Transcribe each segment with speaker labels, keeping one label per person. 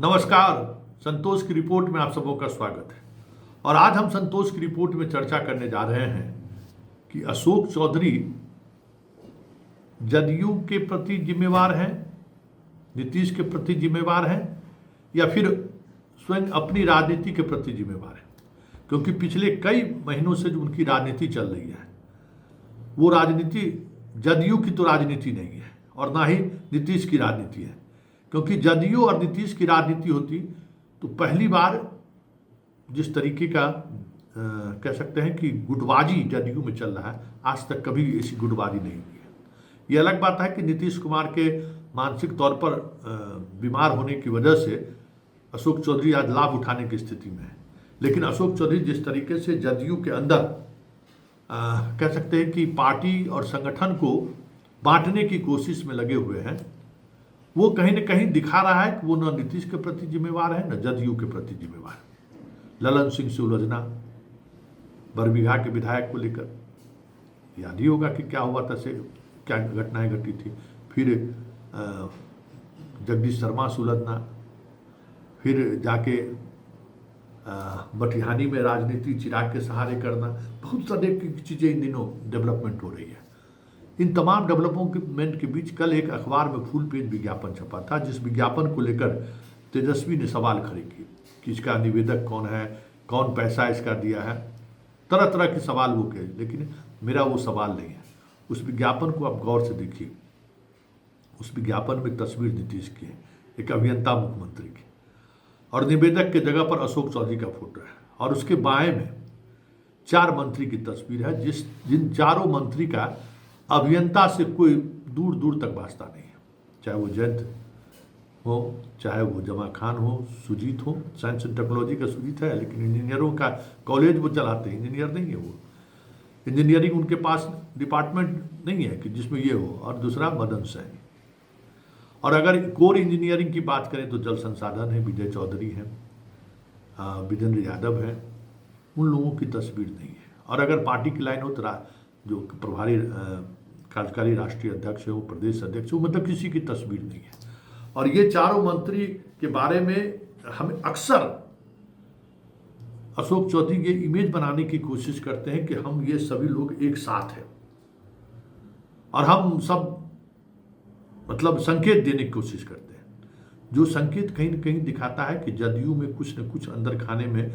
Speaker 1: नमस्कार। संतोष की रिपोर्ट में आप सबों का स्वागत है। और आज हम संतोष की रिपोर्ट में चर्चा करने जा रहे हैं कि अशोक चौधरी जदयू के प्रति जिम्मेवार हैं, नीतीश के प्रति जिम्मेवार हैं, या फिर स्वयं अपनी राजनीति के प्रति जिम्मेवार हैं। क्योंकि पिछले कई महीनों से जो उनकी राजनीति चल रही है वो राजनीति जदयू की तो राजनीति नहीं है और ना ही नीतीश की राजनीति है। क्योंकि जदयू और नीतीश की राजनीति होती तो पहली बार जिस तरीके का कह सकते हैं कि गुटबाजी जदयू में चल रहा है, आज तक कभी ऐसी गुटबाजी नहीं हुई है। ये अलग बात है कि नीतीश कुमार के मानसिक तौर पर बीमार होने की वजह से अशोक चौधरी आज लाभ उठाने की स्थिति में है। लेकिन अशोक चौधरी जिस तरीके से जदयू के अंदर कह सकते हैं कि पार्टी और संगठन को बांटने की कोशिश में लगे हुए हैं, वो कहीं न कहीं दिखा रहा है कि वो न नीतीश के प्रति जिम्मेवार है न जदयू के प्रति जिम्मेवार है। ललन सिंह से उलझना, बरबीघा के विधायक को लेकर याद ही होगा कि क्या हुआ था, से क्या घटनाएं घटी थी। फिर जगदीश शर्मा से उलझना, फिर जाके मटिहानी में राजनीति चिराग के सहारे करना, बहुत सारे चीज़ें इन दिनों डेवलपमेंट हो रही है। इन तमाम डेवलपमेंट के बीच कल एक अखबार में फुल पेज विज्ञापन छपा था, जिस विज्ञापन को लेकर तेजस्वी ने सवाल खड़े किए कि इसका निवेदक कौन है, कौन पैसा इसका दिया है, तरह तरह के सवाल वो किए। लेकिन मेरा वो सवाल नहीं है। उस विज्ञापन को आप गौर से देखिए। उस विज्ञापन में तस्वीर नीतीश की है, एक अभियंता मुख्यमंत्री की, और निवेदक के जगह पर अशोक चौधरी का फोटो है, और उसके बाएं में 4 मंत्री की तस्वीर है, जिन चारों मंत्री का अभियंता से कोई दूर दूर तक वास्ता नहीं है। चाहे वो जयंत हो, चाहे वो जमा खान हो, सुजीत हो, साइंस एंड टेक्नोलॉजी का सुजीत है, लेकिन इंजीनियरों का कॉलेज वो चलाते हैं, इंजीनियर नहीं है वो। इंजीनियरिंग उनके पास डिपार्टमेंट नहीं है कि जिसमें ये हो। और दूसरा मदन सैनी। और अगर कोर इंजीनियरिंग की बात करें तो जल संसाधन है, विजय चौधरी हैं, विजेंद्र यादव हैं, उन लोगों की तस्वीर नहीं है। और अगर पार्टी की लाइन हो तो जो प्रभारी कार्यकारी राष्ट्रीय अध्यक्ष है, वो प्रदेश अध्यक्ष, वो मतलब किसी की तस्वीर नहीं है। और ये चारों मंत्री के बारे में हम अक्सर अशोक चौधरी ये इमेज बनाने की कोशिश करते हैं कि हम ये सभी लोग एक साथ हैं और हम सब मतलब संकेत देने की कोशिश करते हैं, जो संकेत कहीं न कहीं दिखाता है कि जदयू में कुछ न कुछ अंदर खाने में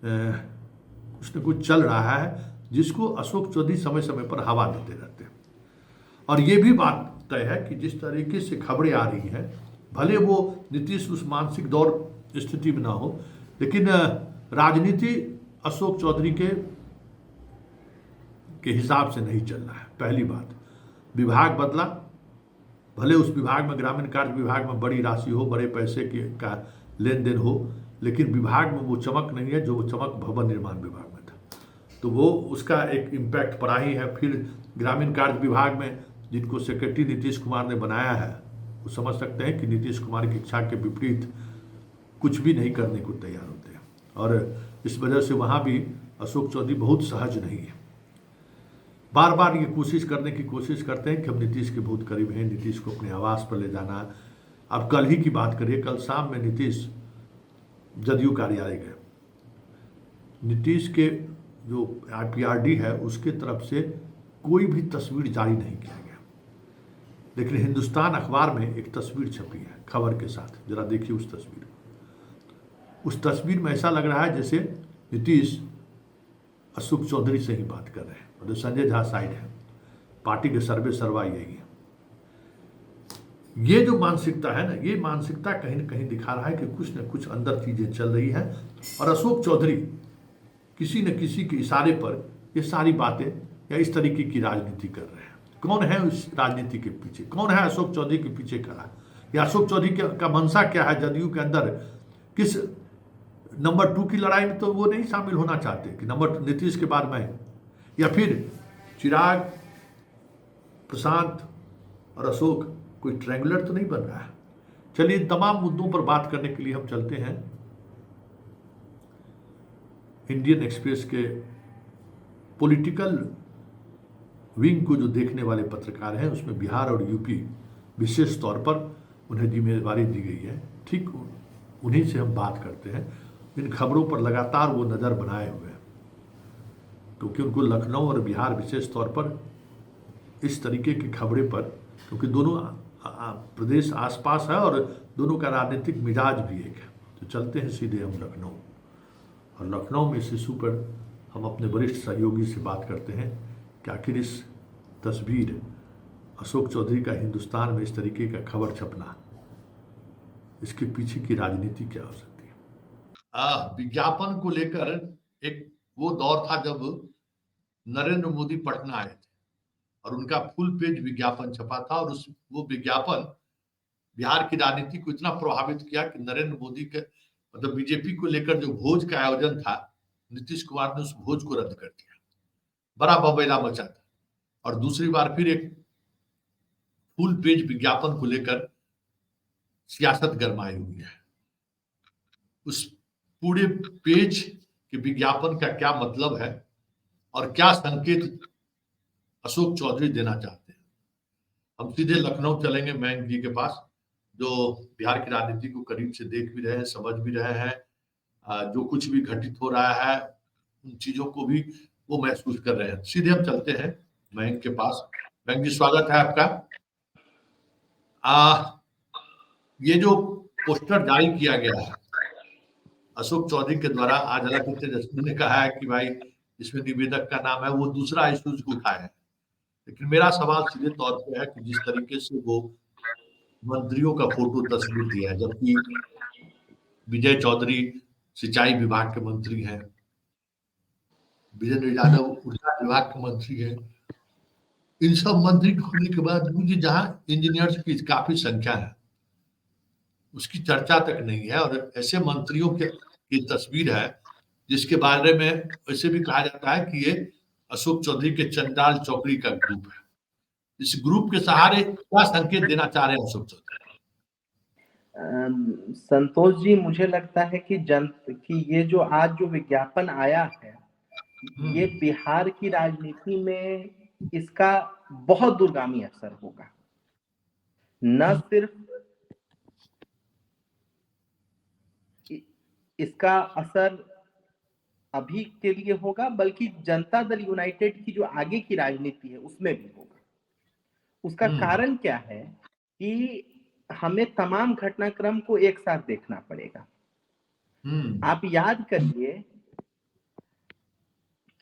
Speaker 1: कुछ न कुछ चल रहा है, जिसको अशोक चौधरी समय समय पर हवा देते रहते हैं। और ये भी बात तय है कि जिस तरीके से खबरें आ रही हैं, भले वो नीतीश उस मानसिक दौर स्थिति में ना हो, लेकिन राजनीति अशोक चौधरी के हिसाब से नहीं चल रहा है। पहली बात, विभाग बदला, भले उस विभाग में ग्रामीण कार्य विभाग में बड़ी राशि हो, बड़े पैसे का लेन देन हो, लेकिन विभाग में वो चमक नहीं है जो वो चमक भवन निर्माण विभाग में था। तो वो उसका एक इम्पैक्ट पड़ा ही है। फिर ग्रामीण कार्य विभाग में जिनको सेक्रेटरी नीतीश कुमार ने बनाया है, वो समझ सकते हैं कि नीतीश कुमार की इच्छा के विपरीत कुछ भी नहीं करने को तैयार होते हैं। और इस वजह से वहाँ भी अशोक चौधरी बहुत सहज नहीं है। बार बार ये कोशिश करते हैं कि हम नीतीश के बहुत करीब हैं, नीतीश को अपने आवास पर ले जाना। अब कल ही की बात करिए, कल शाम में नीतीश जदयू कार्यालय गए। नीतीश के जो IPRD है उसके तरफ से कोई भी तस्वीर जारी नहीं किया गया, लेकिन हिंदुस्तान अखबार में एक तस्वीर छपी है खबर के साथ। जरा देखिए उस तस्वीर को। उस तस्वीर में ऐसा लग रहा है जैसे नीतीश अशोक चौधरी से ही बात कर रहे हैं, और संजय झा साइड है। पार्टी के सर्वे सर्वा यही है। ये जो मानसिकता है ना, ये मानसिकता कहीं न कहीं दिखा रहा है कि कुछ न कुछ अंदर चीजें चल रही है, और अशोक चौधरी किसी न किसी के इशारे पर ये सारी बातें या इस तरीके की राजनीति कर रहे हैं। कौन है उस राजनीति के पीछे, कौन है अशोक चौधरी के पीछे खड़ा, या अशोक चौधरी का मंशा क्या है जदयू के अंदर। किस नंबर 2 की लड़ाई में तो वो नहीं शामिल होना चाहते कि नंबर नीतीश के बाद में, या फिर चिराग, प्रशांत और अशोक कोई ट्रायंगुलर तो नहीं बन रहा है। चलिए, इन तमाम मुद्दों पर बात करने के लिए हम चलते हैं इंडियन एक्सप्रेस के पॉलिटिकल विंग को जो देखने वाले पत्रकार हैं, उसमें बिहार और यूपी विशेष तौर पर उन्हें जिम्मेदारी दी गई है ठीक उन्हीं से हम बात करते हैं। इन खबरों पर लगातार वो नज़र बनाए हुए हैं, क्योंकि उनको लखनऊ और बिहार विशेष तौर पर इस तरीके की खबरें पर, क्योंकि दोनों प्रदेश आसपास है और दोनों का राजनीतिक मिजाज भी एक है। तो चलते हैं सीधे हम लखनऊ, और लखनऊ में इस इशू पर हम अपने वरिष्ठ सहयोगी से बात करते हैं कि आखिर इस तस्वीर अशोक चौधरी का हिंदुस्तान में इस तरीके का खबर छपना, इसके पीछे की राजनीति क्या हो सकती है। विज्ञापन को लेकर एक वो दौर था जब नरेंद्र मोदी पटना आए थे और उनका फुल पेज विज्ञापन छपा था, और उस वो विज्ञापन बिहार की राजनीति को इतना प्रभावित किया कि नरेंद्र मोदी के मतलब बीजेपी को लेकर जो भोज का आयोजन था, नीतीश कुमार ने उस भोज को रद्द कर दिया। बड़ा बबैला मचा था, और दूसरी बार फिर एक फुल पेज विज्ञापन को लेकर सियासत गरमाई हुई है। उस पूरे पेज के विज्ञापन का क्या मतलब है और क्या संकेत अशोक चौधरी देना चाहते हैं। हम सीधे लखनऊ चलेंगे मयंक जी के पास, जो बिहार की राजनीति को करीब से देख भी रहे हैं, समझ भी रहे हैं, जो कुछ भी घटित हो रहा है उन चीजों को भी वो महसूस कर रहे हैं। सीधे हम चलते हैं मयंक के पास। मयंक जी, स्वागत है आपका। ये जो पोस्टर जारी किया गया है अशोक चौधरी के द्वारा, आज हालांकि तेजस्वी ने कहा है कि भाई इसमें निवेदक का नाम है, वो दूसरा इश्यूज को उठाया है, लेकिन मेरा सवाल सीधे तौर पे है कि जिस तरीके से वो मंत्रियों का फोटो तस्वीर दिया है, जबकि विजय चौधरी सिंचाई विभाग के मंत्री हैं, विजेंद्र यादव ऊर्जा विभाग के मंत्री हैं, इन सब मंत्री होने के बाद भी जहाँ इंजीनियर्स की काफी संख्या है उसकी चर्चा तक नहीं है, और ऐसे मंत्रियों के की तस्वीर है जिसके बारे में ऐसे भी कहा जाता है कि ये अशोक चौधरी के चंडाल चौकड़ी का ग्रुप है। इस ग्रुप के सहारे क्या संकेत देना चाह रहे हैं अशोक चौधरी?
Speaker 2: संतोष जी, मुझे लगता है कि ये जो आज जो विज्ञापन आया है, ये बिहार की राजनीति में इसका बहुत दूरगामी असर होगा। न सिर्फ इसका असर अभी के लिए होगा, बल्कि जनता दल यूनाइटेड की जो आगे की राजनीति है उसमें भी होगा। उसका कारण क्या है कि हमें तमाम घटनाक्रम को एक साथ देखना पड़ेगा। आप याद करिए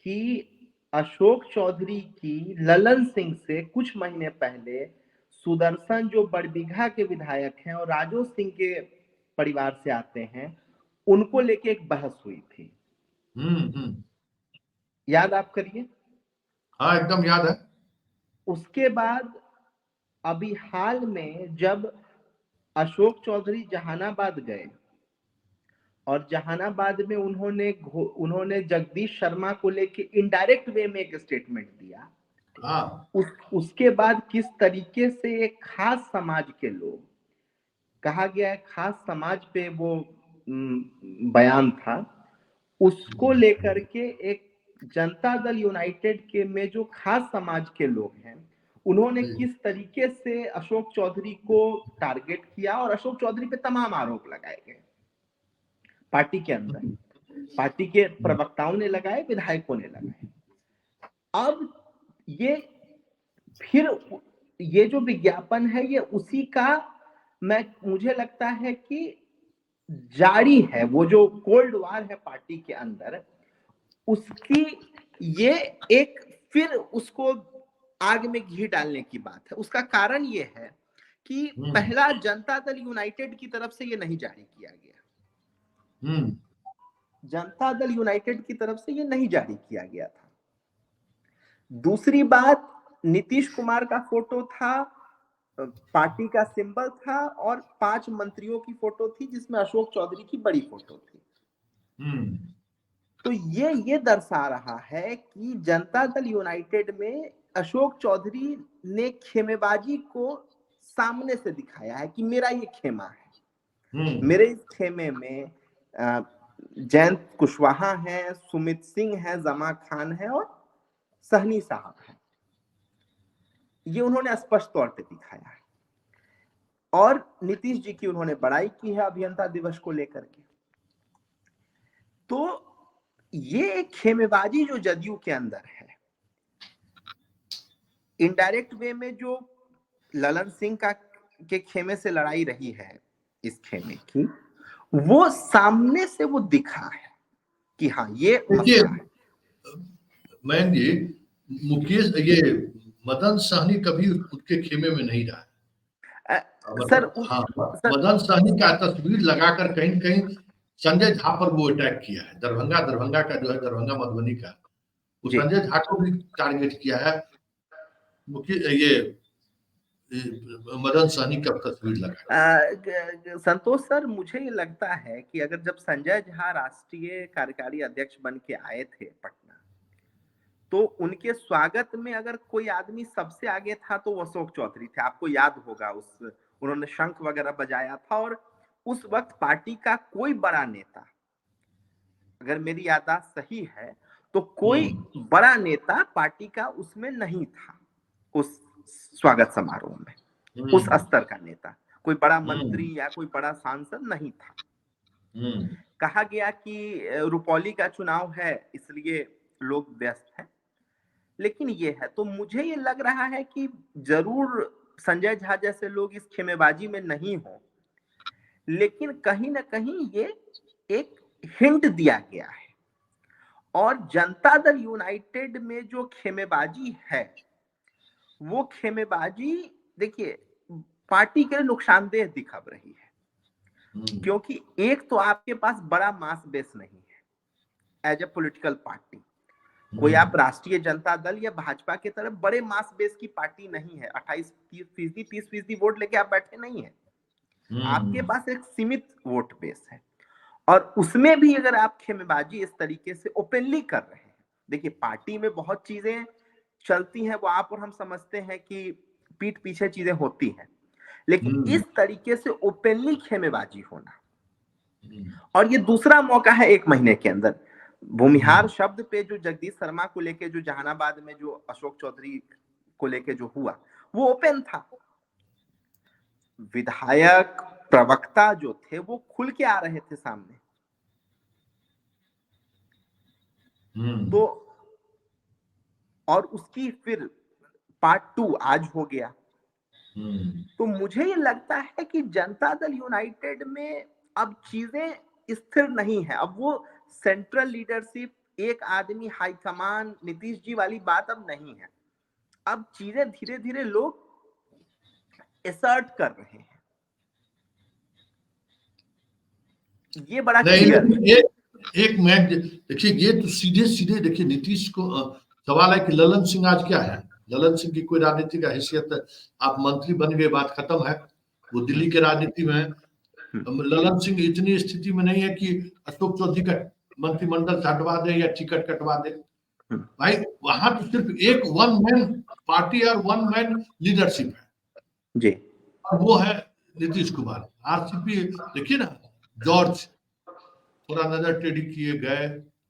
Speaker 2: कि अशोक चौधरी की ललन सिंह से कुछ महीने पहले सुदर्शन, जो बड़बीघा के विधायक हैं और राजो सिंह के परिवार से आते हैं, उनको लेके एक बहस हुई थी। याद आप करिए।
Speaker 1: हाँ, एकदम याद है।
Speaker 2: उसके बाद अभी हाल में जब अशोक चौधरी जहानाबाद गए और जहानाबाद में उन्होंने जगदीश शर्मा को लेके इनडायरेक्ट वे में एक स्टेटमेंट दिया। उसके बाद किस तरीके से एक खास समाज के लोग, कहा गया है खास समाज पे वो बयान था, उसको लेकर के एक जनता दल यूनाइटेड के में जो खास समाज के लोग हैं, उन्होंने किस तरीके से अशोक चौधरी को टारगेट किया और अशोक चौधरी पे तमाम आरोप लगाए गए। पार्टी के अंदर, पार्टी के प्रवक्ताओं ने लगाए, विधायकों ने लगाए। अब ये जो विज्ञापन है, ये उसी का मुझे लगता है कि जारी है, वो जो कोल्ड वार है पार्टी के अंदर, उसकी ये एक फिर उसको आग में घी डालने की बात है। उसका कारण ये है कि पहला जनता दल यूनाइटेड की तरफ से ये नहीं जारी किया गया। जनता दल यूनाइटेड की तरफ से ये नहीं जारी किया गया था। दूसरी बात, नीतीश कुमार का फोटो था, पार्टी का सिंबल था, और 5 मंत्रियों की फोटो थी जिसमें अशोक चौधरी की बड़ी फोटो थी। तो ये दर्शा रहा है कि जनता दल यूनाइटेड में अशोक चौधरी ने खेमेबाजी को सामने से दिखाया है कि मेरा ये खेमा है, मेरे इस खेमे में जयंत कुशवाहा है, सुमित सिंह है, जमा खान है और सहनी साहब है। ये उन्होंने स्पष्ट तौर पे दिखाया है। और नीतीश जी की उन्होंने बड़ाई की है अभियंता दिवस को लेकर के। तो ये एक खेमेबाजी जो जदयू के अंदर है, इनडायरेक्ट वे में जो ललन सिंह का के खेमे से लड़ाई रही है इस खेमे की, वो सामने से वो दिखा है कि हाँ ये
Speaker 1: देखिए
Speaker 2: मसला है।
Speaker 1: मैं जी, मुकेश ये मदन सहनी कभी उसके खेमे में नहीं रहा।
Speaker 2: सर
Speaker 1: हाँ,
Speaker 2: सर
Speaker 1: मदन सहनी का तस्वीर लगाकर कहीं कहीं संजय झा पर वो अटैक किया है। दरभंगा का जो है, दरभंगा मधुबनी का, वो
Speaker 2: जी
Speaker 1: संजय झा को भी टारगेट किया है। ये मदन सहनी का तस्वीर लगा।
Speaker 2: संतोष सर, मुझे ये लगता है कि अगर जब संजय झा राष्ट्रीय कार्यकारी अध्यक्ष बन के आए थे पटना, तो उनके स्वागत में अगर कोई आदमी सबसे आगे था तो वो अशोक चौधरी थे। आपको याद होगा, उन्होंने शंख वगैरह बजाया था। और उस वक्त पार्टी का कोई बड़ा नेता, अगर मेरी याददाश्त सही है, तो कोई बड़ा नेता पार्टी का उसमें नहीं था, उस स्वागत समारोह में। उस स्तर का नेता, कोई बड़ा मंत्री या कोई बड़ा सांसद नहीं था। कहा गया कि रुपौली का चुनाव है इसलिए लोग व्यस्त हैं, लेकिन ये है। तो मुझे ये लग रहा है कि जरूर संजय झा जैसे लोग इस खेमेबाजी में नहीं हो, लेकिन कहीं ना कहीं ये एक हिंट दिया गया है। और जनता दल यूनाइटेड में जो खेमेबाजी है, वो खेमेबाजी देखिए पार्टी के लिए नुकसानदेह दिख रही है। क्योंकि एक तो आपके पास बड़ा मास बेस नहीं है एज ए पॉलिटिकल पार्टी। कोई आप राष्ट्रीय जनता दल या भाजपा की तरफ बड़े मास बेस की पार्टी नहीं है। 28% 30% वोट लेके आप बैठे नहीं है। आपके पास एक सीमित वोट बेस है, और उसमें भी अगर आप खेमेबाजी इस तरीके से ओपनली कर रहे हैं, देखिए पार्टी में बहुत चीजें चलती हैं, वो आप और हम समझते हैं कि पीठ पीछे चीजें होती हैं, लेकिन इस तरीके से ओपनली खेमेबाजी होना, और ये दूसरा मौका है 1 महीने के अंदर। भूमिहार शब्द पे जो जगदीश शर्मा को लेके जो जहानाबाद में जो अशोक चौधरी को लेके जो हुआ, वो ओपन था। विधायक प्रवक्ता जो थे वो खुल के आ रहे थे सामने। तो और उसकी फिर पार्ट 2 आज हो गया। तो मुझे ये लगता है कि जनता दल यूनाइटेड में अब चीजें स्थिर नहीं है। अब वो सेंट्रल लीडरशिप, एक आदमी हाईकमान, नीतीश जी वाली बात अब नहीं है। अब चीजें धीरे धीरे लोग एसर्ट कर रहे हैं। ये बड़ा क्लियर।
Speaker 1: एक मैं देखिए, ये तो सीधे सीधे देखिए नीतीश को सवाल है कि ललन सिंह आज क्या है। ललन सिंह की कोई राजनीतिक हैसियत, आप मंत्री बन गए, बात खत्म है। वो दिल्ली के राजनीति में है। ललन सिंह इतनी स्थिति में नहीं है कि अशोक चौधरी का मंत्रिमंडल से हटवा दे या टिकट कटवा दे। भाई वहां तो सिर्फ एक वन मैन पार्टी और वन मैन लीडरशिप है
Speaker 2: जी,
Speaker 1: और वो है नीतीश कुमार। आरसीपी देखिए ना, जॉर्ज थोड़ा नजर टेढ़ी किए गए,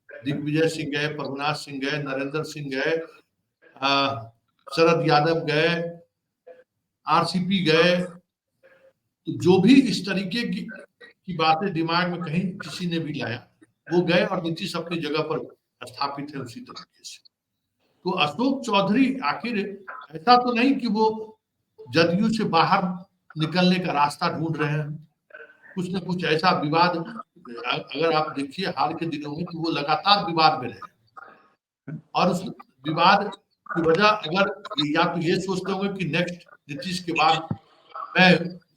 Speaker 1: दिग्विजय सिंह गए, प्रभुनाथ सिंह गए, नरेंद्र सिंह गए, शरद यादव गए, आरसीपी गए। तो जो भी इस तरीके की बातें दिमाग में कहीं किसी ने भी लाया, वो गए और नीतीश अपनी जगह पर स्थापित है उसी तरीके से। तो अशोक चौधरी आखिर ऐसा तो नहीं कि वो जदयू से बाहर निकलने का रास्ता ढूंढ रहे हैं। कुछ न कुछ ऐसा विवाद, अगर आप देखिए हाल के दिनों में, तो वो लगातार विवाद में रहे, और उस विवाद की वजह अगर या तो ये सोचते होंगे कि नेक्स्ट नीतीश के बाद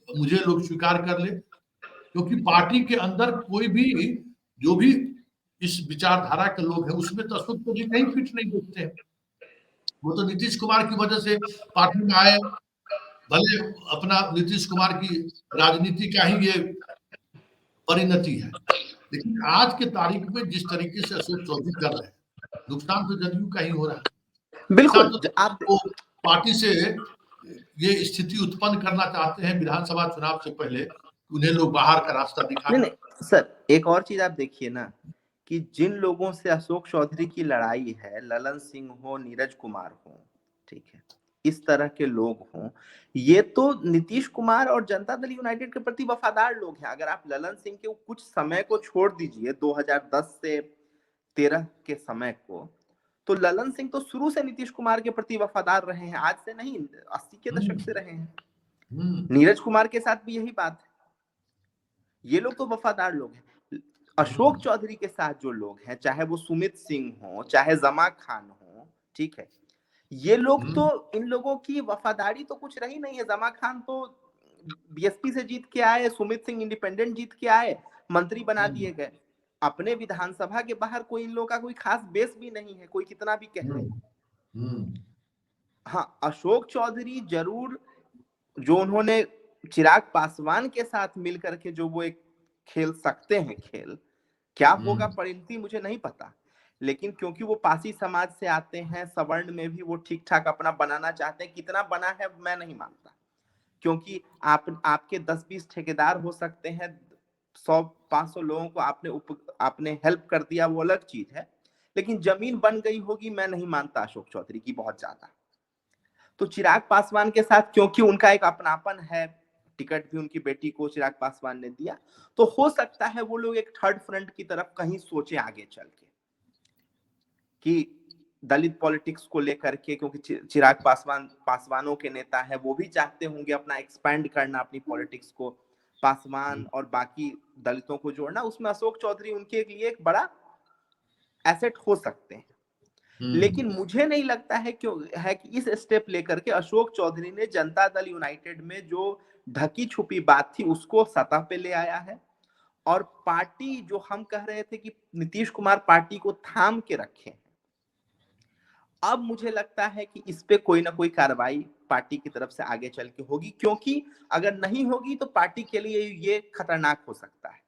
Speaker 1: मुझे लोग स्वीकार कर ले, क्योंकि पार्टी के अंदर कोई भी जो भी इस विचारधारा के लोग हैं उसमें तो अशोक चौधरी कहीं फिट नहीं देखते हैं। वो तो नीतीश कुमार की वजह से पार्टी में आए, भले अपना नीतीश कुमार की राजनीति का ही ये परिणति है, लेकिन आज के तारीख में जिस तरीके से अशोक चौधरी कर रहे हैं, नुकसान तो जदयू का ही हो रहा है।
Speaker 2: बिल्कुल।
Speaker 1: तो आप पार्टी से ये स्थिति उत्पन्न करना चाहते हैं विधानसभा चुनाव से पहले, उन्हें लोग बाहर का रास्ता दिखा।
Speaker 2: नहीं सर, एक और चीज आप देखिए ना, कि जिन लोगों से अशोक चौधरी की लड़ाई है, ललन सिंह हो, नीरज कुमार हो, ठीक है, इस तरह के लोग हों, ये तो नीतीश कुमार और जनता दल यूनाइटेड के प्रति वफादार लोग हैं। अगर आप ललन सिंह के कुछ समय को छोड़ दीजिए, 2010 से 13 के समय को, तो ललन सिंह तो शुरू से नीतीश कुमार के प्रति वफादार रहे हैं, आज से नहीं, 80 के दशक से रहे हैं। नीरज कुमार के साथ भी यही बात है, ये लोग तो वफादार लोग हैं। अशोक चौधरी के साथ जो लोग हैं, चाहे वो सुमित सिंह हो, चाहे जमा खान हो, ठीक है, ये लोग तो, इन लोगों की वफादारी तो कुछ रही नहीं है। जमा खान तो बीएसपी से जीत के आए, सुमित सिंह इंडिपेंडेंट जीत के आए, मंत्री बना दिए गए। अपने विधानसभा के बाहर कोई इन लोगों का कोई खास बेस भी नहीं है, कोई कितना भी कह ले। हाँ, अशोक चौधरी जरूर, जो उन्होंने चिराग पासवान के साथ मिलकर के जो वो एक खेल सकते हैं खेल, क्या होगा परिणति मुझे नहीं पता, लेकिन क्योंकि वो पासी समाज से आते हैं, सवर्ण में भी वो ठीक ठाक अपना बनाना चाहते हैं। कितना बना है मैं नहीं मानता, क्योंकि आपके 10-20 ठेकेदार हो सकते हैं, 100-500 लोगों को आपने हेल्प कर दिया, वो अलग चीज है, लेकिन जमीन बन गई होगी मैं नहीं मानता अशोक चौधरी की बहुत ज्यादा। तो चिराग पासवान के साथ क्योंकि उनका एक अपनापन है, टिकट भी उनकी बेटी को चिराग पासवान ने दिया, तो हो सकता है वो लोग एक थर्ड फ्रंट की तरफ कहीं सोचे आगे चल के, कि दलित पॉलिटिक्स को लेकर के, क्योंकि चिराग पासवानों के नेता है, वो भी चाहते होंगे अपना एक्सपैंड करना अपनी पॉलिटिक्स को, पासवान और बाकी दलितों को जोड़ना, उसमें अशोक चौधरी उनके लिए एक बड़ा एसेट हो सकते हैं। लेकिन मुझे नहीं लगता है कि इस स्टेप लेकर के अशोक चौधरी ने जनता दल यूनाइटेड में जो ढकी छुपी बात थी उसको सतह पे ले आया है। और पार्टी, जो हम कह रहे थे कि नीतीश कुमार पार्टी को थाम के रखे, अब मुझे लगता है कि इस पे कोई ना कोई कार्रवाई पार्टी की तरफ से आगे चल के होगी, क्योंकि अगर नहीं होगी तो पार्टी के लिए ये खतरनाक हो सकता है।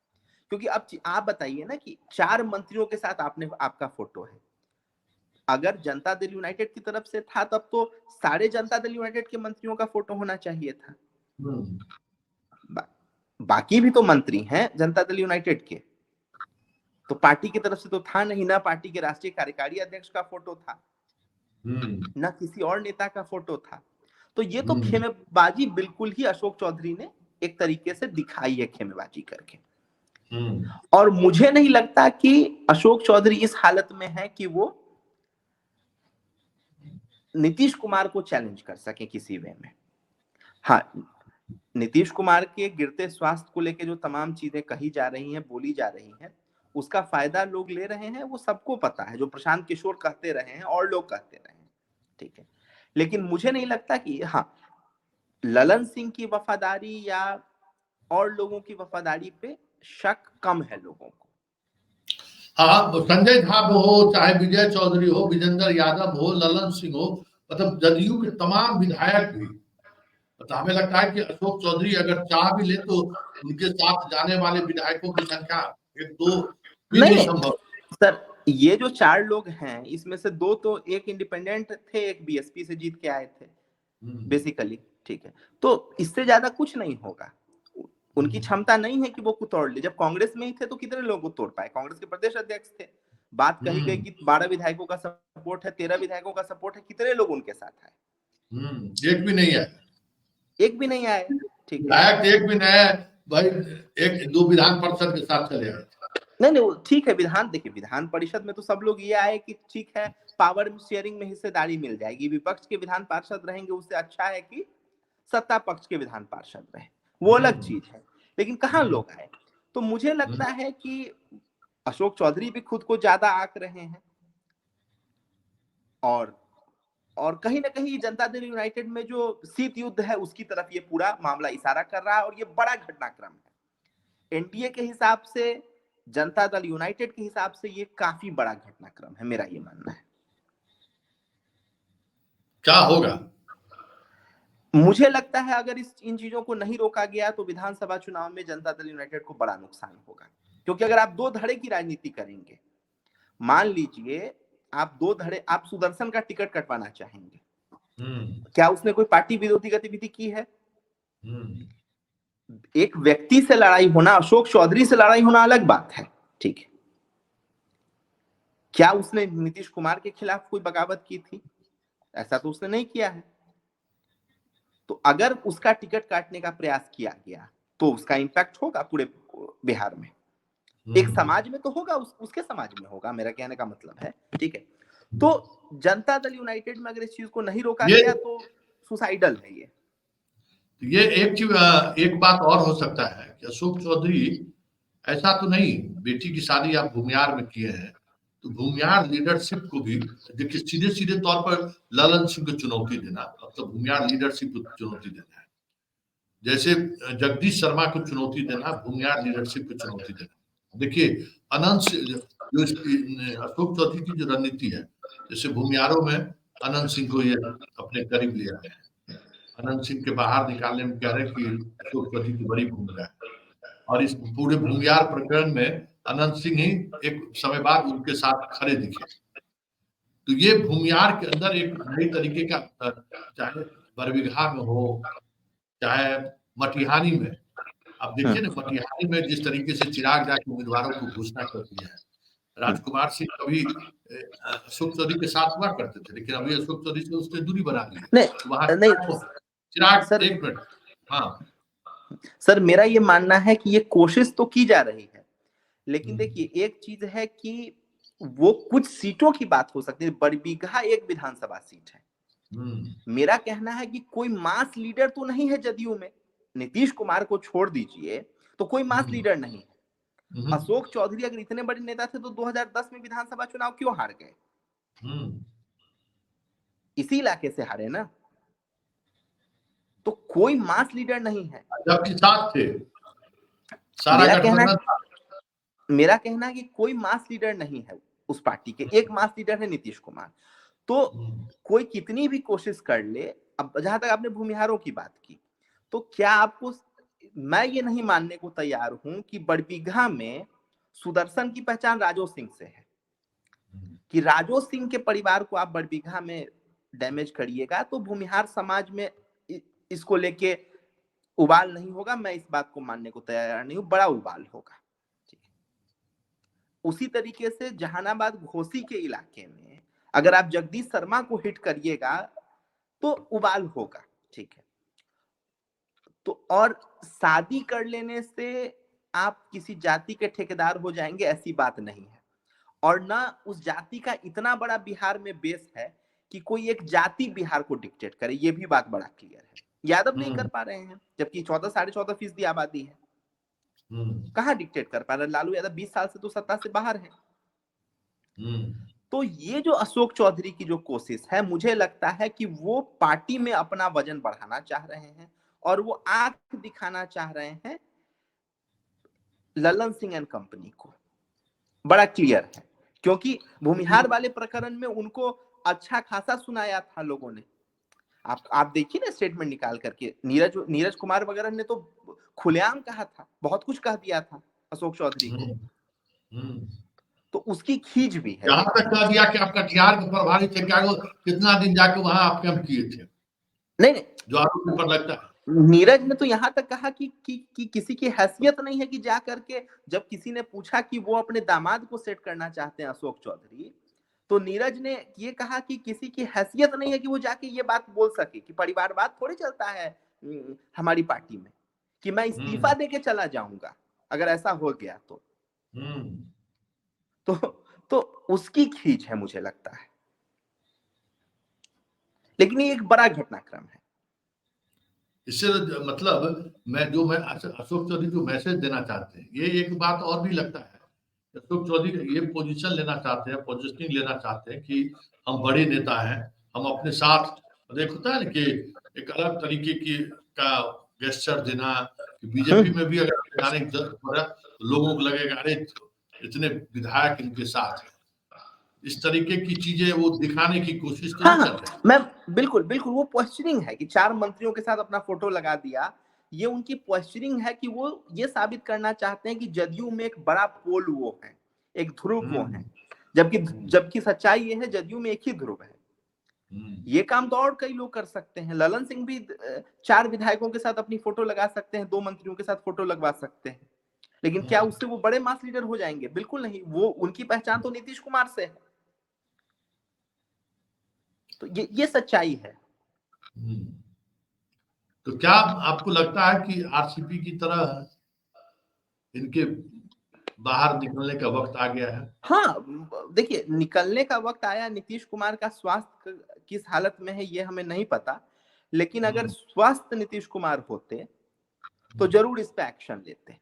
Speaker 2: क्योंकि अब आप बताइए ना कि 4 मंत्रियों के साथ आपका फोटो है, अगर जनता दल यूनाइटेड की तरफ से था तब तो सारे जनता दल यूनाइटेड के मंत्रियों का फोटो होना चाहिए था। बाकी भी तो मंत्री हैं जनता दल यूनाइटेड के, तो पार्टी की तरफ से तो था नहीं, ना पार्टी के राष्ट्रीय कार्यकारी अध्यक्ष का फोटो था, ना किसी और नेता का फोटो था। तो ये तो खेमेबाजी बिल्कुल ही अशोक चौधरी ने एक तरीके से दिखाई है, खेमेबाजी करके। और मुझे नहीं लगता कि अशोक चौधरी इस हालत में है कि वो नीतीश कुमार को चैलेंज कर सके किसी वे में। हाँ, नीतीश कुमार के गिरते स्वास्थ्य को लेकर जो तमाम चीजें कही जा रही हैं, बोली जा रही हैं, उसका फायदा लोग ले रहे हैं, वो सबको पता है, जो प्रशांत किशोर कहते रहे हैं और लोग कहते रहे हैं, ठीक है। लेकिन मुझे नहीं लगता कि, हाँ, ललन सिंह की वफादारी या और लोगों की वफादारी पे शक कम है लोगों को।
Speaker 1: हाँ, संजय झा हो, चाहे विजय चौधरी हो, विजेंद्र यादव हो, ललन सिंह हो, मतलब जदयू के तमाम विधायक भी, तो हमें लगता है कि अशोक चौधरी अगर चाह भी ले तो उनके साथ जाने वाले विधायकों की संख्या 1-2 भी नहीं संभव।
Speaker 2: सर, ये जो 4 लोग हैं, इसमें से 2 तो, एक इंडिपेंडेंट थे, एक बीएसपी से जीत के आए थे बेसिकली, ठीक है। तो इससे ज्यादा कुछ नहीं होगा, उनकी क्षमता नहीं है कि वो को तोड़ ले। जब कांग्रेस में ही थे तो कितने लोगों को तोड़ पाए, कांग्रेस के प्रदेश अध्यक्ष थे। बात कही गई कि 12 विधायकों का सपोर्ट है, 13 विधायकों का सपोर्ट है, कितने लोग उनके साथ आए?
Speaker 1: एक भी नहीं आए,
Speaker 2: एक भी नहीं आए, ठीक है,
Speaker 1: एक भी नहीं आए भाई, 1-2 विधान परिषद के साथ चले आए।
Speaker 2: नहीं, ठीक है, देखिए विधान परिषद में तो सब लोग ये आए कि ठीक है, पावर शेयरिंग में हिस्सेदारी मिल जाएगी, विपक्ष के विधान पार्षद रहेंगे, उससे अच्छा है कि सत्ता पक्ष के विधान पार्षद रहे, वो अलग चीज है। लेकिन कहाँ लोग आए? तो मुझे लगता है कि अशोक चौधरी भी खुद को ज्यादा आंक रहे हैं, और कहीं ना कहीं जनता दल यूनाइटेड में जो शीत युद्ध है उसकी तरफ ये पूरा मामला इशारा कर रहा है, और ये बड़ा घटनाक्रम है। एनडीए के हिसाब से, जनता दल यूनाइटेड के हिसाब से ये काफी बड़ा घटनाक्रम है, मेरा ये मानना है।
Speaker 1: क्या होगा?
Speaker 2: मुझे लगता है अगर इन चीजों को नहीं रोका गया तो विधानसभा चुनाव में जनता दल यूनाइटेड को बड़ा नुकसान होगा। क्योंकि अगर आप 2 धड़े की राजनीति करेंगे, मान लीजिए आप 2 धड़े, आप सुदर्शन का टिकट कटवाना चाहेंगे, क्या उसने कोई पार्टी विरोधी गतिविधि की है? एक व्यक्ति से लड़ाई होना, अशोक चौधरी से लड़ाई होना अलग बात है, ठीक है। क्या उसने नीतीश कुमार के खिलाफ कोई बगावत की थी? ऐसा तो उसने नहीं किया है। तो अगर उसका टिकट काटने का प्रयास किया गया तो उसका इंपैक्ट होगा पूरे बिहार में, एक समाज में तो होगा, उसके समाज में होगा, मेरा कहने का मतलब है। ठीक है, तो जनता दल यूनाइटेड में अगर इस चीज को नहीं रोका गया तो सुसाइडल है
Speaker 1: ये एक चीज, एक बात और हो सकता है कि अशोक चौधरी ऐसा तो नहीं, बेटी की शादी आप भूमिहार में किए हैं तो भूमिहार लीडरशिप को भी देखिए, सीधे सीधे तौर पर ललन सिंह को चुनौती देना मतलब भूमिहार लीडरशिप को चुनौती देना है, जैसे जगदीश शर्मा को चुनौती देना भूमिहार लीडरशिप को चुनौती देना। देखिए अनंत जो अशोक चौधरी की जो रणनीति है, जैसे भूमिहारों में अनंत सिंह को ये अपने करीब ले आए हैं, अनंत सिंह के बाहर निकालने में कह रहे हैं कि अशोक चौधरी की बड़ी भूमिका है, और इस पूरे भूमिहार प्रकरण में अनंत सिंह ही एक समय बाद उनके साथ खड़े दिखे। तो ये भूमिहार के अंदर एक नई तरीके का, चाहे बरबीघा में हो चाहे मटिहानी में, आप देखिए ना मटिहानी में जिस तरीके से चिराग जाके उम्मीदवारों को घोषणा कर दिया है। राजकुमार सिंह कभी अशोक चौधरी के साथ हुआ करते थे, लेकिन अभी अशोक चौधरी से उसने दूरी बना ली है। वहां
Speaker 2: नहीं
Speaker 1: चिराग
Speaker 2: सर,
Speaker 1: एक मिनट, हाँ
Speaker 2: सर मेरा ये मानना है कि ये कोशिश तो की जा रही है, लेकिन देखिए एक चीज है कि वो कुछ सीटों की बात हो सकती है, बरबीघा एक विधानसभा सीट है। मेरा कहना है कि कोई मास लीडर तो नहीं है जदयू में, नीतीश कुमार को छोड़ दीजिए तो कोई मास लीडर नहीं है। अशोक चौधरी अगर इतने बड़े नेता थे तो 2010 में विधानसभा चुनाव क्यों हार गए? इसी इलाके से हारे ना, तो कोई मास लीडर नहीं है।
Speaker 1: जबकि साथ थे, सारा गठबंधन था।
Speaker 2: मेरा कहना है कि कोई मास लीडर नहीं है उस पार्टी के, एक मास लीडर है नीतीश कुमार। तो कोई कितनी भी कोशिश कर ले, अब जहां तक आपने भूमिहारों की बात की, तो क्या आपको, मैं ये नहीं मानने को तैयार हूं कि बरबीघा में सुदर्शन की पहचान राजो सिंह से है, कि राजो सिंह के परिवार को आप बरबीघा में डैमेज करिएगा तो भूमिहार समाज में इसको लेके उबाल नहीं होगा। मैं इस बात को मानने को तैयार नहीं हूं, बड़ा उबाल होगा। उसी तरीके से जहानाबाद घोसी के इलाके में अगर आप जगदीश शर्मा को हिट करिएगा तो उबाल होगा। ठीक है, तो और शादी कर लेने से आप किसी जाति के ठेकेदार हो जाएंगे ऐसी बात नहीं है, और ना उस जाति का इतना बड़ा बिहार में बेस है कि कोई एक जाति बिहार को डिक्टेट करे, ये भी बात बड़ा क्लियर है। यादव नहीं कर पा रहे हैं, जबकि 14-14.5% आबादी है, कहां डिक्टेट कर पा रहे? लालू यादव 20 साल से तो सत्ता से बाहर है। तो ये जो अशोक चौधरी की जो कोशिश है, मुझे लगता है कि वो पार्टी में अपना वजन बढ़ाना चाह रहे हैं और वो आंख दिखाना चाह रहे हैं ललन सिंह एंड कंपनी को, बड़ा क्लियर है। क्योंकि भूमिहार वाले प्रकरण में उनको अच्छा खासा सुनाया था लोगों ने। आप देखिए ना स्टेटमेंट निकाल करके, नीरज कुमार वगैरह ने तो खुलेआम कहा था, बहुत कुछ कह दिया था अशोक चौधरी को, तो उसकी खींच भी है।
Speaker 1: यहाँ तक कह दिया कि आप कटिहार के प्रभारी थे, क्या कितना दिन जाके वहां आप कैंप किए थे?
Speaker 2: नहीं,
Speaker 1: जो आरोप पर लगता है।
Speaker 2: नीरज ने तो यहां तक कहा कि किसी की हैसियत नहीं है कि जा करके, जब किसी ने पूछा कि वो अपने दामाद को सेट करना चाहते हैं अशोक चौधरी, तो नीरज ने ये कहा कि किसी की हैसियत नहीं है कि वो जाके ये बात बोल सके कि परिवारवाद थोड़ी चलता है हमारी पार्टी में, कि मैं इस्तीफा देके चला जाऊंगा अगर ऐसा हो गया तो उसकी खींच है मुझे लगता है। लेकिन ये एक बड़ा घटनाक्रम है।
Speaker 1: इससे मतलब मैं अशोक चौधरी जो मैसेज देना चाहते हैं, ये एक बात और भी लगता है, अशोक चौधरी ये पोजीशन लेना चाहते हैं, पोजिशनिंग लेना चाहते हैं कि हम बड़े नेता हैं, हम अपने साथ, देख होता है ना कि एक अलग तरीके की का गेस्चर देना, कि बीजेपी में भी अगर जाने की जरूरत पड़ा तो लोगों को लगेगा अरे इतने विधायक इनके साथ हैं, इस तरीके की चीजें वो दिखाने की कोशिश तो नहीं कर रहे।
Speaker 2: मैं बिल्कुल वो पोस्चरिंग है कि 4 मंत्रियों के साथ अपना फोटो लगा दिया, ये उनकी पोस्चरिंग है कि वो ये साबित करना चाहते हैं कि जदयू में एक बड़ा पोल वो है, एक ध्रुव वो है, जबकि सच्चाई ये है जदयू में एक ही ध्रुव है। ये काम तो और कई लोग कर सकते हैं, ललन सिंह भी 4 विधायकों के साथ अपनी फोटो लगा सकते हैं, 2 मंत्रियों के साथ फोटो लगवा सकते हैं, लेकिन क्या उससे वो बड़े मास लीडर हो जाएंगे? बिल्कुल नहीं। वो उनकी पहचान तो नीतीश कुमार से है। तो ये सच्चाई है।
Speaker 1: तो क्या आपको लगता है कि आरसीपी की तरह इनके बाहर निकलने का वक्त आ गया है?
Speaker 2: हाँ, देखिए निकलने का वक्त आया। नीतीश कुमार का स्वास्थ्य किस हालत में है ये हमें नहीं पता, लेकिन अगर स्वस्थ नीतीश कुमार होते तो जरूर इस पे एक्शन लेते,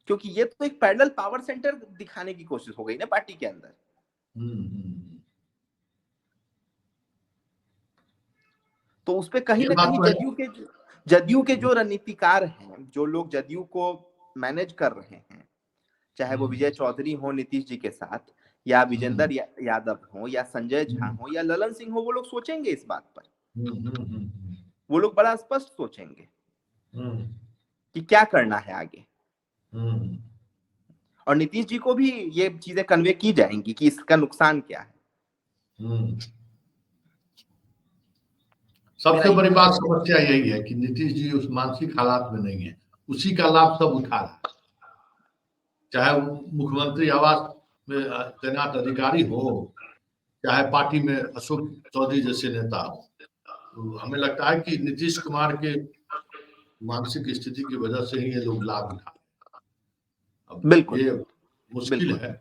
Speaker 2: क्योंकि ये तो एक पैरेलल पावर सेंटर दिखाने की कोशिश हो गई ना पार्टी के अंदर। तो उस पे कहीं
Speaker 1: ये
Speaker 2: ना
Speaker 1: बात
Speaker 2: कहीं
Speaker 1: तो है।
Speaker 2: जदयू के जो रणनीतिकार हैं, जो लोग जदयू को मैनेज कर रहे हैं, चाहे वो विजय चौधरी हो नीतीश जी के साथ, या विजेंद्र यादव हो, या संजय झा हो, या ललन सिंह हो, वो लोग सोचेंगे इस बात पर। वो लोग बड़ा स्पष्ट सोचेंगे कि क्या करना है आगे। और नीतीश जी को भी ये चीजें कन्वे की जाएंगी कि इसका नुकसान क्या है।
Speaker 1: सबसे बड़ी बात समस्या यही है कि नीतीश जी उस मानसिक हालात में नहीं है, उसी का लाभ सब उठा रहा है। चाहे वो मुख्यमंत्री आवास में तैनात अधिकारी हो, चाहे पार्टी में अशोक चौधरी जैसे नेता हो। तो हमें लगता है कि नीतीश कुमार के मानसिक स्थिति की वजह से ही ये लोग लाभ उठा रहे हैं। अब ये मुश्किल है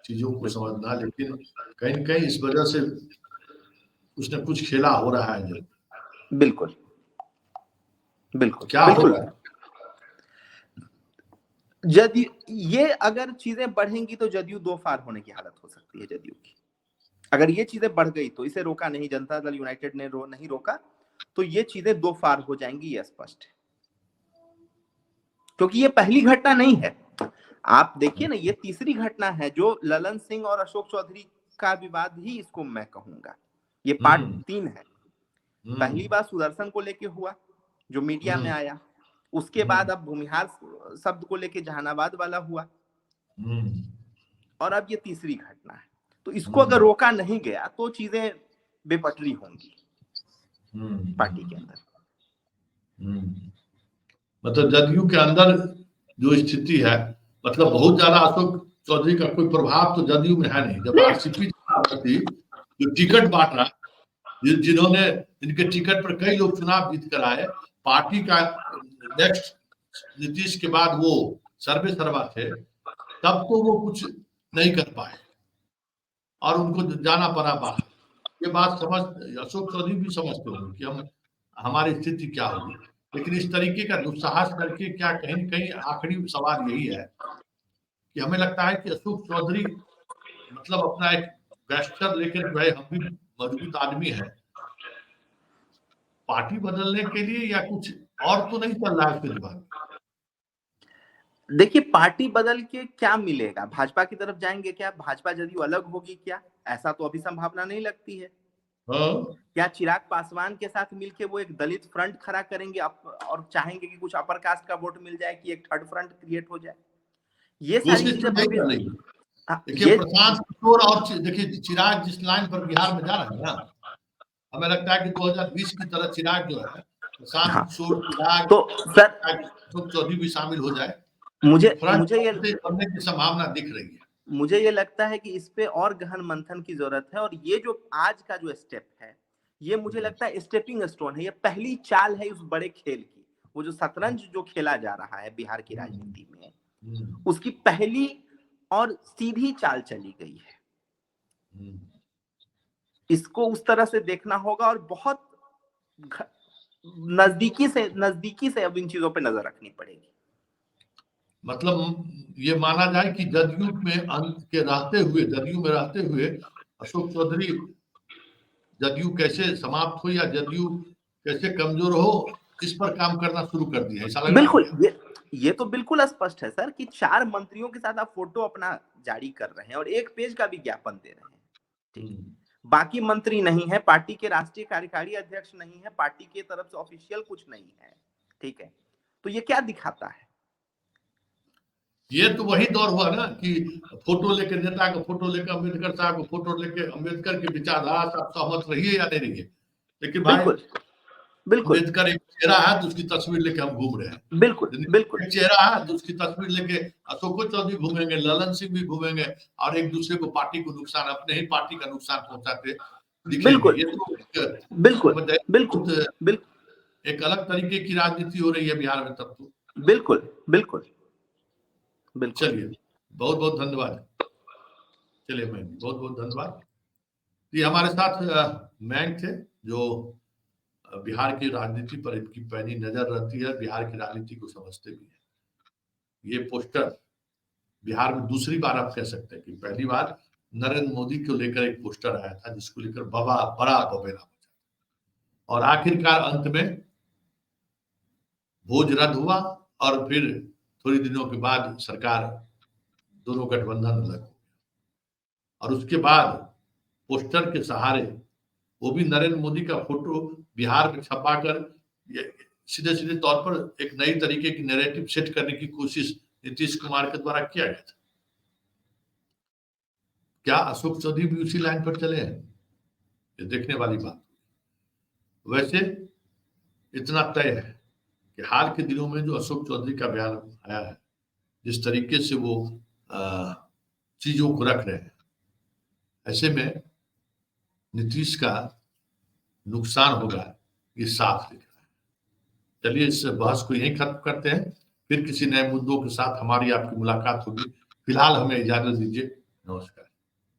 Speaker 1: चीजों को समझना, लेकिन कहीं न कहीं इस वजह से कुछ न कुछ खेला हो रहा है जो।
Speaker 2: बिल्कुल बिल्कुल
Speaker 1: क्या होगा?
Speaker 2: जदयू, ये अगर चीजें बढ़ेंगी तो जदयू दो फार होने की हालत हो सकती है जदयू की। अगर ये चीजें बढ़ गई तो इसे रोका नहीं, जनता दल यूनाइटेड ने नहीं रोका, तो ये चीजें दो फार हो जाएंगी, ये स्पष्ट है। क्योंकि ये पहली घटना नहीं है, आप देखिए ना, ये तीसरी घटना है जो ललन सिंह और अशोक चौधरी का विवाद ही इसको मैं कहूंगा, ये पार्ट 3 है। पहली बार सुदर्शन को लेके हुआ जो मीडिया में आया, उसके बाद अब भूमिहार शब्द को लेके जहानाबाद वाला हुआ, और अब ये तीसरी घटना है। तो इसको अगर रोका नहीं गया तो चीजें बेपटरी होंगी पार्टी के अंदर।
Speaker 1: मतलब जदयू के अंदर जो स्थिति है, मतलब बहुत ज्यादा अशोक चौधरी का कोई प्रभाव तो जदयू में है नहीं। जब आरसीपी जो टिकट बांट रहा, जिन्होंने इनके टिकट पर कई लोग चुनाव जीत कर आए, पार्टी का नेक्स्ट नीतीश के बाद वो सर्वे सर्वा थे, तब तो वो कुछ नहीं कर पाए और उनको जाना पड़ा बाहर। ये बात समझ अशोक चौधरी भी समझते होंगे कि हमारी स्थिति क्या होगी, लेकिन इस तरीके का दुस्साहस करके क्या, कहीं न कहीं आखिरी सवाल यही है कि हमें लगता है कि अशोक चौधरी मतलब अपना एक गैस्टर लेकर जो है, हम भी मजबूत आदमी है, पार्टी बदलने के लिए, या कुछ और तो नहीं चल रहा है उसके दिमाग?
Speaker 2: देखिए पार्टी बदल के क्या मिलेगा, भाजपा की तरफ जाएंगे क्या, भाजपा जदयू अलग होगी क्या, ऐसा तो अभी संभावना नहीं लगती है। क्या चिराग पासवान के साथ मिलके वो एक दलित फ्रंट खड़ा करेंगे और चाहेंगे कि कुछ अपर कास्ट का वोट मिल जाए, कि एक थर्ड फ्रंट क्रिएट हो जाए? ये सारी चीजें
Speaker 1: देखिए प्रशांत किशोर और देखिए चिराग जिस लाइन पर बिहार में जा रहे हैं ना, हमें लगता है कि 2020 की तरह चिराग जो है, प्रशांत किशोर, चिराग
Speaker 2: तो सर
Speaker 1: अशोक चौधरी भी शामिल हो जाए,
Speaker 2: मुझे
Speaker 1: ये बनने की संभावना दिख रही है।
Speaker 2: मुझे ये लगता है कि इस पे और गहन मंथन की जरूरत है, और ये जो आज का जो स्टेप है, ये मुझे लगता है स्टेपिंग स्टोन है, ये पहली चाल है उस बड़े खेल की। वो जो शतरंज जो खेला जा रहा है बिहार की राजनीति में, उसकी पहली और सीधी चाल चली गई है। इसको उस तरह से देखना होगा और बहुत नजदीकी से अब इन चीजों पे नजर रखनी पड़ेगी।
Speaker 1: मतलब ये माना जाए कि जदयू में जदयू में रहते हुए अशोक चौधरी जदयू कैसे समाप्त हो या जदयू कैसे कमजोर हो, इस पर काम करना शुरू कर दिया, ऐसा लग रहा है।
Speaker 2: बिल्कुल, ये तो बिल्कुल स्पष्ट है सर कि 4 मंत्रियों के साथ आप फोटो अपना जारी कर रहे हैं और 1 पेज का विज्ञापन दे रहे हैं, ठीक। बाकी मंत्री नहीं है, पार्टी के राष्ट्रीय कार्यकारी अध्यक्ष नहीं है, पार्टी की तरफ से ऑफिशियल कुछ नहीं है, ठीक है। तो ये क्या दिखाता है?
Speaker 1: ये तो वही दौर हुआ ना कि फोटो लेके, नेता का फोटो लेकर, अम्बेडकर साहब को फोटो लेके, अम्बेडकर की विचारधारा से आप सहमत रहिए या नहीं रहिए, लेकिन भाई अम्बेडकर एक चेहरा है तो उसकी तस्वीर लेके हम घूम रहे हैं।
Speaker 2: बिल्कुल
Speaker 1: एक चेहरा है तो उसकी तस्वीर लेके अशोक चौधरी घूमेंगे, ललन सिंह भी घूमेंगे, और एक दूसरे को पार्टी को नुकसान, अपने ही पार्टी का नुकसान पहुंचाते दिखेंगे।
Speaker 2: बिल्कुल
Speaker 1: एक अलग तरीके की राजनीति हो रही है बिहार में तब तो।
Speaker 2: बिल्कुल बिल्कुल बिल्कुल।
Speaker 1: चलिए, बहुत बहुत धन्यवाद। चलिए मैं बहुत बहुत धन्यवाद। ये हमारे साथ मैंग थे, जो बिहार की राजनीति पर इनकी पैनी नजर रहती है, बिहार की राजनीति को समझते भी है। ये पोस्टर बिहार में दूसरी बार आप कह सकते हैं कि पहली बार नरेंद्र मोदी को लेकर एक पोस्टर आया था जिसको लेकर बड़ा बबेला मचा, और आखिरकार अंत में भोज रद्द हुआ और फिर थोड़ी दिनों के बाद सरकार, दोनों गठबंधन अलग हो गया, और उसके बाद पोस्टर के सहारे, वो भी नरेंद्र मोदी का फोटो बिहार में छपाकर सीधे सीधे तौर पर एक नई तरीके की नैरेटिव सेट करने की कोशिश नीतीश कुमार के द्वारा किया गया था। क्या अशोक चौधरी भी उसी लाइन पर चले हैं? ये देखने वाली बात। वैसे इतना तय है कि हाल के दिनों में जो अशोक चौधरी का बयान आया है, जिस तरीके से वो चीजों को रख रहे हैं, ऐसे में नीतीश का नुकसान होगा, ये साफ दिख रहा है। चलिए, इस बहस को यहीं खत्म करते हैं, फिर किसी नए मुद्दों के साथ हमारी आपकी मुलाकात होगी। फिलहाल हमें इजाजत दीजिए। नमस्कार।